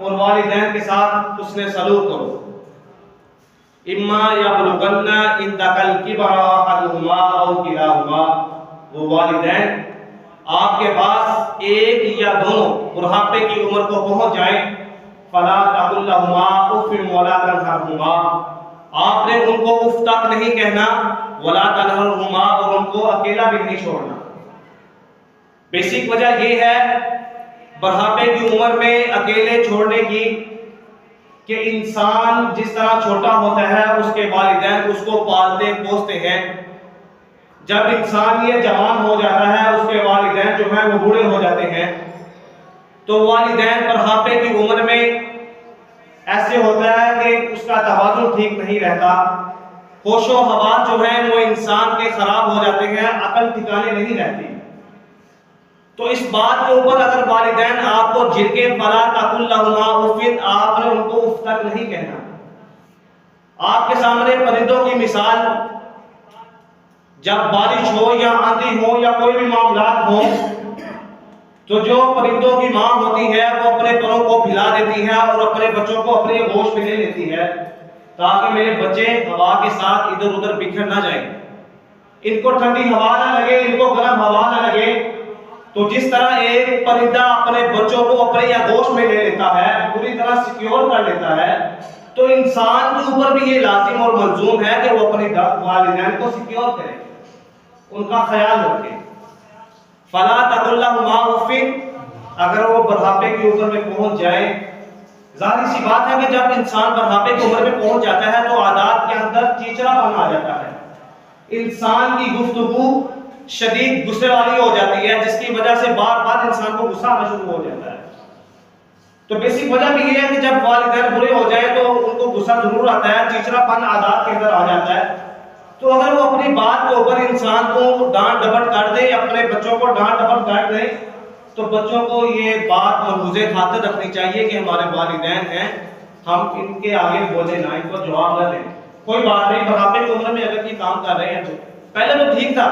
اور والدین کے ساتھ حسن سلوک کرو۔ اما یبلغن عندک الکبر احدہما او کلاہما، وہ والدین آپ کے پاس ایک یا دونوں بڑھاپے کی عمر کو پہنچ جائیں، فلا تقل لہما اف ولا تنہرہما، آپ نے ان کو اف تک نہیں کہنا، ولا تنہرہما، اور ان کو اکیلا بھی نہیں چھوڑنا۔ بیسک وجہ یہ ہے بڑھاپے کی عمر میں اکیلے چھوڑنے کی کہ انسان جس طرح چھوٹا ہوتا ہے اس کے والدین اس کو پالتے پوستے ہیں، جب انسان یہ جوان ہو جاتا ہے اس کے والدین جو ہیں وہ بوڑھے ہو جاتے ہیں، تو والدین بڑھاپے کی عمر میں ایسے ہوتا ہے کہ اس کا توازن ٹھیک نہیں رہتا، ہوش و حواس جو ہیں وہ انسان کے خراب ہو جاتے ہیں، عقل ٹھکانے نہیں رہتی۔ تو اس بات کے اوپر اگر والدین آپ کو جھڑکے فلا تقل لہما اف، آپ نے ان کو اف تک نہیں کہنا۔ آپ کے سامنے پرندوں کی مثال، جب بارش ہو یا آندھی ہو یا کوئی بھی معاملات ہو تو جو پرندوں کی ماں ہوتی ہے وہ اپنے پروں کو پھیلا دیتی ہے اور اپنے بچوں کو اپنے گوشت میں لے لیتی ہے تاکہ میرے بچے ہوا کے ساتھ ادھر ادھر بکھر نہ جائیں، ان کو ٹھنڈی ہوا نہ لگے، ان کو گرم ہوا نہ لگے۔ تو جس طرح ایک پرندہ اپنے بچوں کو اپنے آغوش میں لے لیتا ہے، پوری طرح سیکیور کر لیتا ہے، تو انسان کے اوپر بھی یہ لازم اور ملزوم ہے کہ وہ اپنے والدین کو سیکیور کرے، ان کا خیال رکھے۔ فلا تقل لہما اف، اگر وہ بڑھاپے کی عمر میں پہنچ جائے، ظاہر سی بات ہے کہ جب انسان بڑھاپے کی عمر میں پہنچ جاتا ہے تو عادات کے اندر چیچڑا پن آ جاتا ہے، انسان کی گفتگو شدید غصے والی ہو جاتی ہے، جس کی وجہ سے بار بار انسان کو غصہ آنا شروع ہو جاتا ہے۔ تو بیسک وجہ بھی یہ ہے کہ جب والدین برے ہو جائیں تو ان کو غصہ ضرور آتا ہے، چیچڑا پن عادات کے اندر آ جاتا ہے۔ تو اگر وہ اپنی بات کے اوپر انسان کو ڈانٹ ڈپٹ کر دے، اپنے بچوں کو ڈانٹ ڈپٹ کر دے، تو بچوں کو یہ بات ملحوظ خاطر رکھنی چاہیے کہ ہمارے والدین ہیں، ہم ان کے آگے بولے نہ، ان کو جواب نہ دیں۔ کوئی بات نہیں، بڑھاپے کی عمر میں اگر یہ کام کر رہے ہیں تو پہلے تو ٹھیک تھا،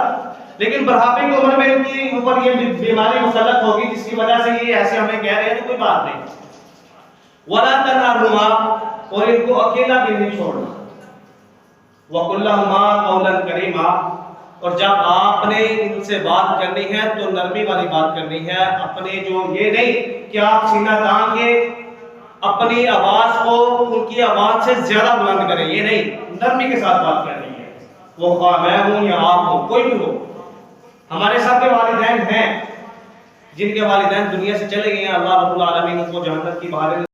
لیکن بڑھاپے کی عمر میں ان کی اوپر یہ بیماری مسلط ہوگی جس کی وجہ سے یہ ایسے ہمیں کہہ رہے ہیں، تو کوئی بات نہیں۔ وَلَا تَنْهَرْهُمَا، اور ان کو اکیلا بھی نہیں چھوڑنا۔ وَقُلْ لَهُمَا قَوْلًا كَرِيمًا، اور جب آپ نے ان سے بات کرنی ہے تو نرمی والی بات کرنی ہے، اپنے جو یہ نہیں کہ آپ سینہ تان کے اپنی آواز کو ان کی آواز سے زیادہ بلند کریں، یہ نہیں، نرمی کے ساتھ بات کرنی ہے۔ وہ خواہ میں ہوں یا آپ ہوں، کوئی بھی ہو، ہمارے سب کے والدین ہیں، جن کے والدین دنیا سے چلے گئے ہیں، اللہ رب العالمین ان کو جنت کی بہاریں